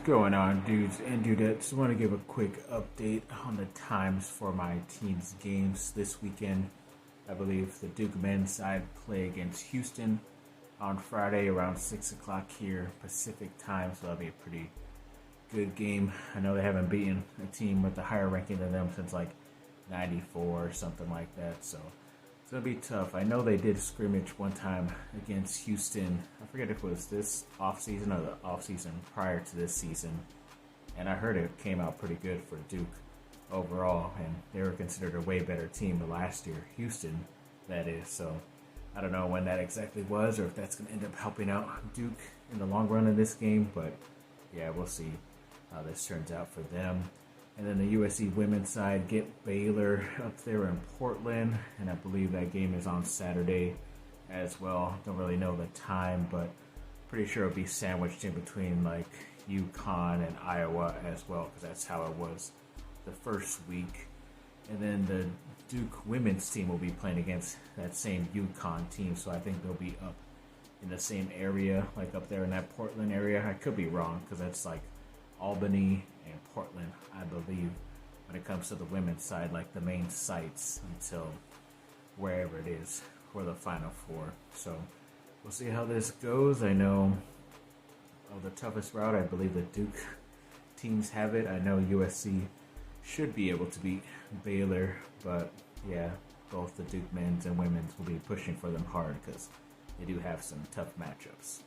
Going on, dudes and dudettes? I want to give a quick update on the times for my team's games this weekend. I believe the Duke men's side play against Houston on Friday around 6 o'clock here Pacific time, so that'll be a pretty good game. I know they haven't beaten a team with a higher ranking than them since like 94 or something like that, so it's going to be tough. I know they did scrimmage one time against Houston. I forget if it was this offseason or the offseason prior to this season, and I heard it came out pretty good for Duke overall, and they were considered a way better team than last year, Houston, that is. So I don't know when that exactly was or if that's going to end up helping out Duke in the long run in this game, but yeah, we'll see how this turns out for them. And then the USC women's side get Baylor up there in Portland, and I believe that game is on Saturday as well. Don't really know the time, but pretty sure it'll be sandwiched in between like UConn and Iowa as well, because that's how it was the first week. And then the Duke women's team will be playing against that same UConn team, so I think they'll be up in the same area, like up there in that Portland area. I could be wrong, because that's like Albany and Portland, I believe, when it comes to the women's side, like the main sites until wherever it is for the Final Four. So we'll see how this goes. I know the toughest route, I believe the Duke teams have it. I know USC should be able to beat Baylor, but yeah, both the Duke men's and women's will be pushing for them hard because they do have some tough matchups.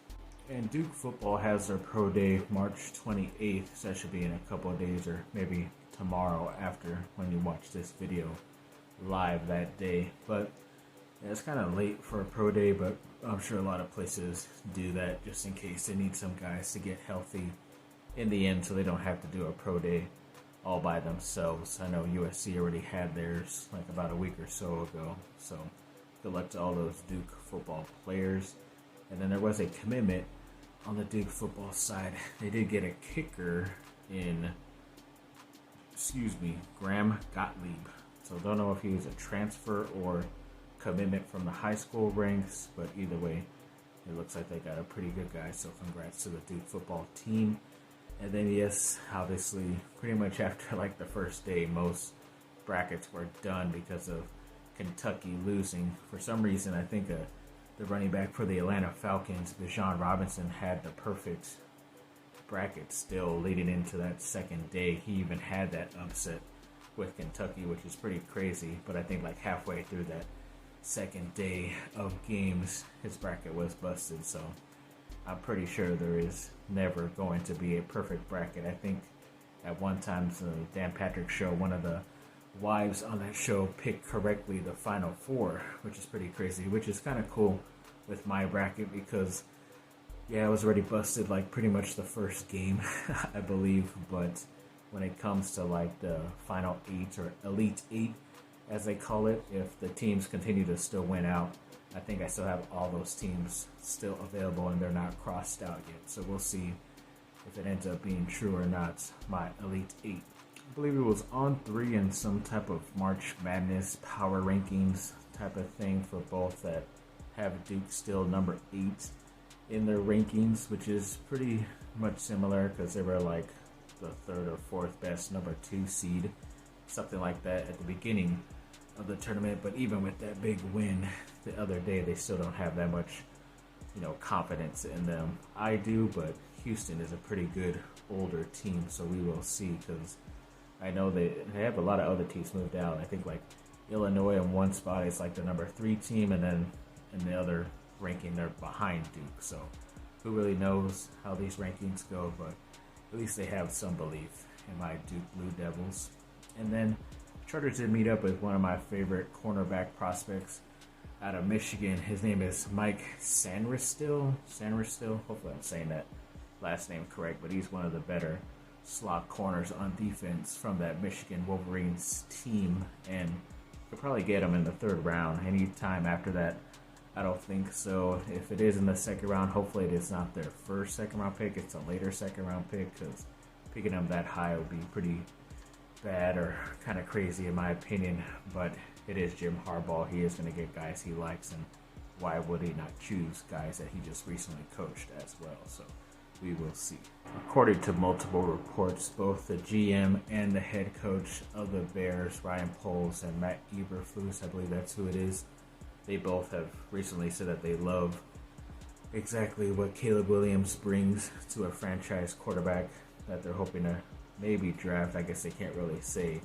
And Duke football has their pro day March 28th, so that should be in a couple of days or maybe tomorrow after when you watch this video live that day. But yeah, it's kind of late for a pro day, but I'm sure a lot of places do that just in case they need some guys to get healthy in the end so they don't have to do a pro day all by themselves. I know USC already had theirs like about a week or so ago, so good luck to all those Duke football players. And then there was a commitment on the Duke football side. They did get a kicker in, Graham Gottlieb. So don't know if he was a transfer or commitment from the high school ranks, but either way, it looks like they got a pretty good guy. So congrats to the Duke football team. And then yes, obviously, pretty much after like the first day, most brackets were done because of Kentucky losing. For some reason, I think the running back for the Atlanta Falcons, Bijan Robinson, had the perfect bracket still leading into that second day. He even had that upset with Kentucky, which is pretty crazy. But I think like halfway through that second day of games, his bracket was busted. So I'm pretty sure there is never going to be a perfect bracket. I think at one time, the Dan Patrick show, one of the wives on that show picked correctly the Final Four, which is pretty crazy, which is kind of cool with my bracket because, yeah, I was already busted like pretty much the first game, I believe, but when it comes to like the Final 8 or Elite 8, as they call it, if the teams continue to still win out, I think I still have all those teams still available and they're not crossed out yet, so we'll see if it ends up being true or not, my Elite 8. I believe it was on 3 in some type of March Madness power rankings type of thing for both that have Duke still number 8 in their rankings, which is pretty much similar because they were like the 3rd or 4th best number 2 seed, something like that at the beginning of the tournament. But even with that big win the other day, they still don't have that much, confidence in them. I do, but Houston is a pretty good older team, so we will see because I know they have a lot of other teams moved out. I think like Illinois in one spot is like the number 3 team, and then in the other ranking they're behind Duke. So who really knows how these rankings go, but at least they have some belief in my Duke Blue Devils. And then Chargers did meet up with one of my favorite cornerback prospects out of Michigan. His name is Mike Sanderstill. Hopefully I'm saying that last name correct, but he's one of the better slot corners on defense from that Michigan Wolverines team, and you'll probably get him in the 3rd round. Any time after that, I don't think so. If it is in the 2nd round, hopefully it is not their first 2nd round pick. It's a later 2nd round pick because picking him that high would be pretty bad or kind of crazy in my opinion. But it is Jim Harbaugh. He is going to get guys he likes, and why would he not choose guys that he just recently coached as well? So we will see. According to multiple reports, both the GM and the head coach of the Bears, Ryan Poles and Matt Eberflus, I believe that's who it is, they both have recently said that they love exactly what Caleb Williams brings to a franchise quarterback that they're hoping to maybe draft. I guess they can't really say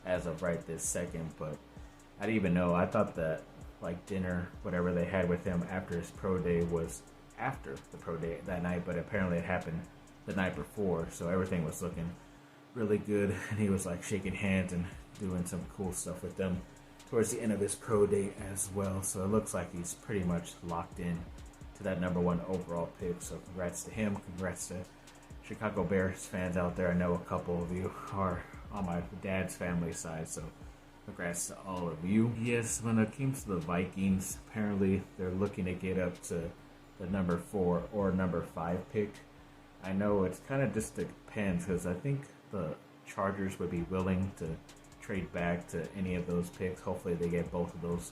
as of right this second, but I didn't even know. I thought that like dinner, whatever they had with him after his pro day was after the pro day that night, but apparently it happened the night before, so everything was looking really good, and he was like shaking hands and doing some cool stuff with them towards the end of his pro day as well. So it looks like he's pretty much locked in to that number 1 overall pick. So congrats to him. Congrats to Chicago Bears fans out there. I know a couple of you are on my dad's family side, so congrats to all of you. Yes, when it comes to the Vikings, apparently they're looking to get up to the number 4 or number 5 pick. I know it's kind of just depends, because I think the Chargers would be willing to trade back to any of those picks. Hopefully they get both of those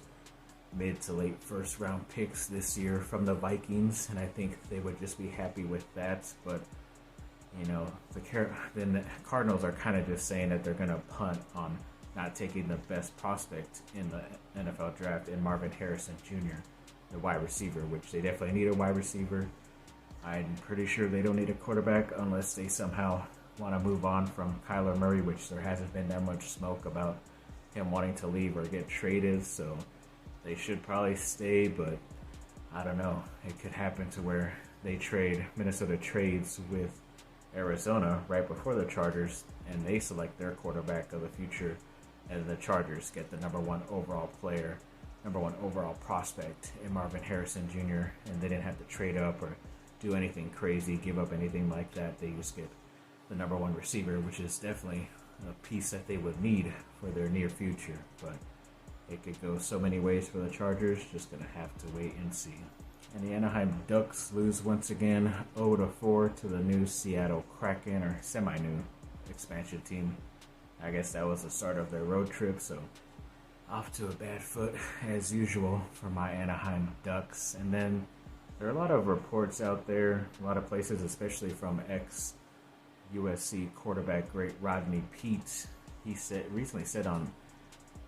mid to late first round picks this year from the Vikings, and I think they would just be happy with that. But you know, then the Cardinals are kind of just saying that they're going to punt on not taking the best prospect in the NFL draft in Marvin Harrison Jr., the wide receiver, which they definitely need a wide receiver. I'm pretty sure they don't need a quarterback unless they somehow want to move on from Kyler Murray, which there hasn't been that much smoke about him wanting to leave or get traded, so they should probably stay, but I don't know. It could happen to where Minnesota trades with Arizona right before the Chargers, and they select their quarterback of the future, and the Chargers get the number 1 overall player, number 1 overall prospect in Marvin Harrison Jr., and they didn't have to trade up or do anything crazy, give up anything like that. They just get the number 1 receiver, which is definitely a piece that they would need for their near future. But it could go so many ways for the Chargers. Just gonna have to wait and see. And the Anaheim Ducks lose once again, 0-4 to the new Seattle Kraken, or semi-new expansion team. I guess that was the start of their road trip, so off to a bad foot as usual for my Anaheim Ducks. And then there are a lot of reports out there, a lot of places, especially from ex-USC quarterback great Rodney Peete. He recently said on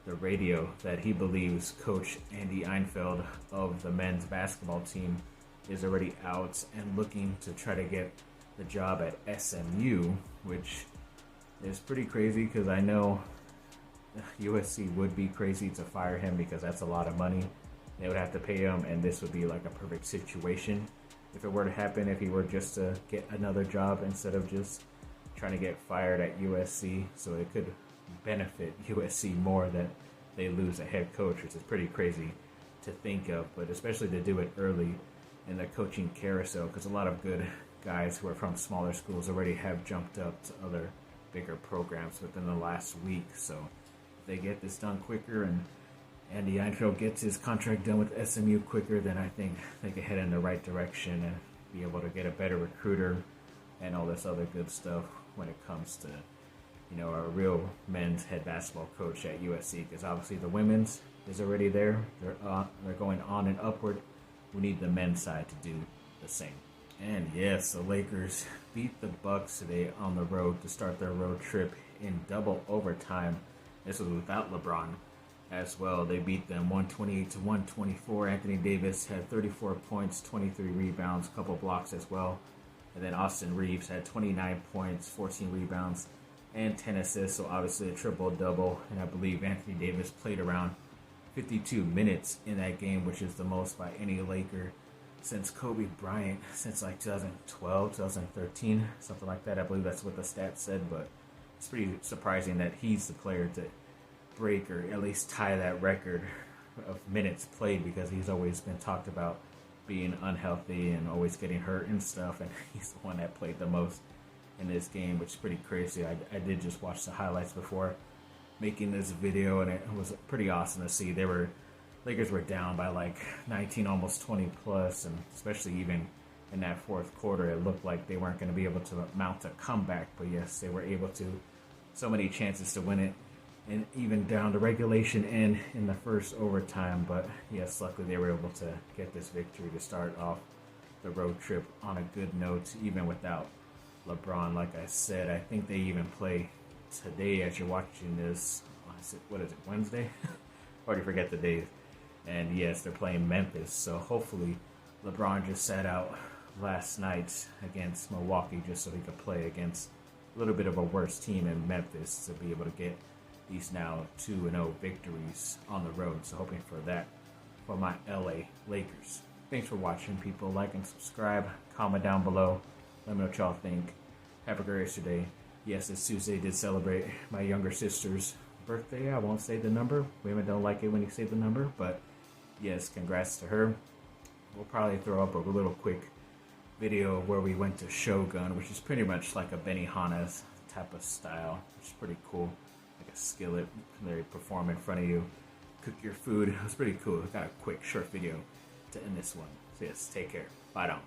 the radio that he believes Coach Andy Enfield of the men's basketball team is already out and looking to try to get the job at SMU, which is pretty crazy because I know USC would be crazy to fire him because that's a lot of money. They would have to pay him, and this would be like a perfect situation if it were to happen, if he were just to get another job instead of just trying to get fired at USC. So it could benefit USC more that they lose a head coach, which is pretty crazy to think of, but especially to do it early in the coaching carousel, because a lot of good guys who are from smaller schools already have jumped up to other bigger programs within the last week. So if they get this done quicker and Andy Enfield gets his contract done with SMU quicker, then I think they can head in the right direction and be able to get a better recruiter and all this other good stuff when it comes to, you know, a real men's head basketball coach at USC. Because obviously the women's is already there. They're going on and upward. We need the men's side to do the same. And yes, the Lakers beat the Bucks today on the road to start their road trip in double overtime. This was without LeBron as well. They beat them 128-124. Anthony Davis had 34 points, 23 rebounds, a couple blocks as well. And then Austin Reeves had 29 points, 14 rebounds, and 10 assists. So obviously a triple-double. And I believe Anthony Davis played around 52 minutes in that game, which is the most by any Laker since Kobe Bryant, since like 2012, 2013, something like that. I believe that's what the stats said, but it's pretty surprising that he's the player to break or at least tie that record of minutes played, because he's always been talked about being unhealthy and always getting hurt and stuff, and he's the one that played the most in this game, which is pretty crazy. I did just watch the highlights before making this video, and it was pretty awesome to see. Lakers were down by like 19, almost 20 plus, and especially even in that fourth quarter, it looked like they weren't going to be able to mount a comeback, but yes, they were able to. So many chances to win it, and even down to regulation and in the first overtime. But yes, luckily they were able to get this victory to start off the road trip on a good note, even without LeBron, like I said. I think they even play today as you're watching this. What is it, Wednesday? Already forget the days. And yes, they're playing Memphis. So hopefully LeBron just sat out last night against Milwaukee just so he could play against a little bit of a worse team in Memphis to be able to get these now 2-0 victories on the road. So hoping for that for my LA Lakers. Thanks for watching, people. Like and subscribe. Comment down below. Let me know what y'all think. Have a great rest of your day. Yes, this Tuesday did celebrate my younger sister's birthday. I won't say the number. Women don't like it when you say the number, but yes, congrats to her. We'll probably throw up a little quick video where we went to Shogun, which is pretty much like a Benihana's type of style, which is pretty cool. Like a skillet, they perform in front of you, cook your food. It was pretty cool. I got a quick short video to end this one. So yes, take care. Bye now.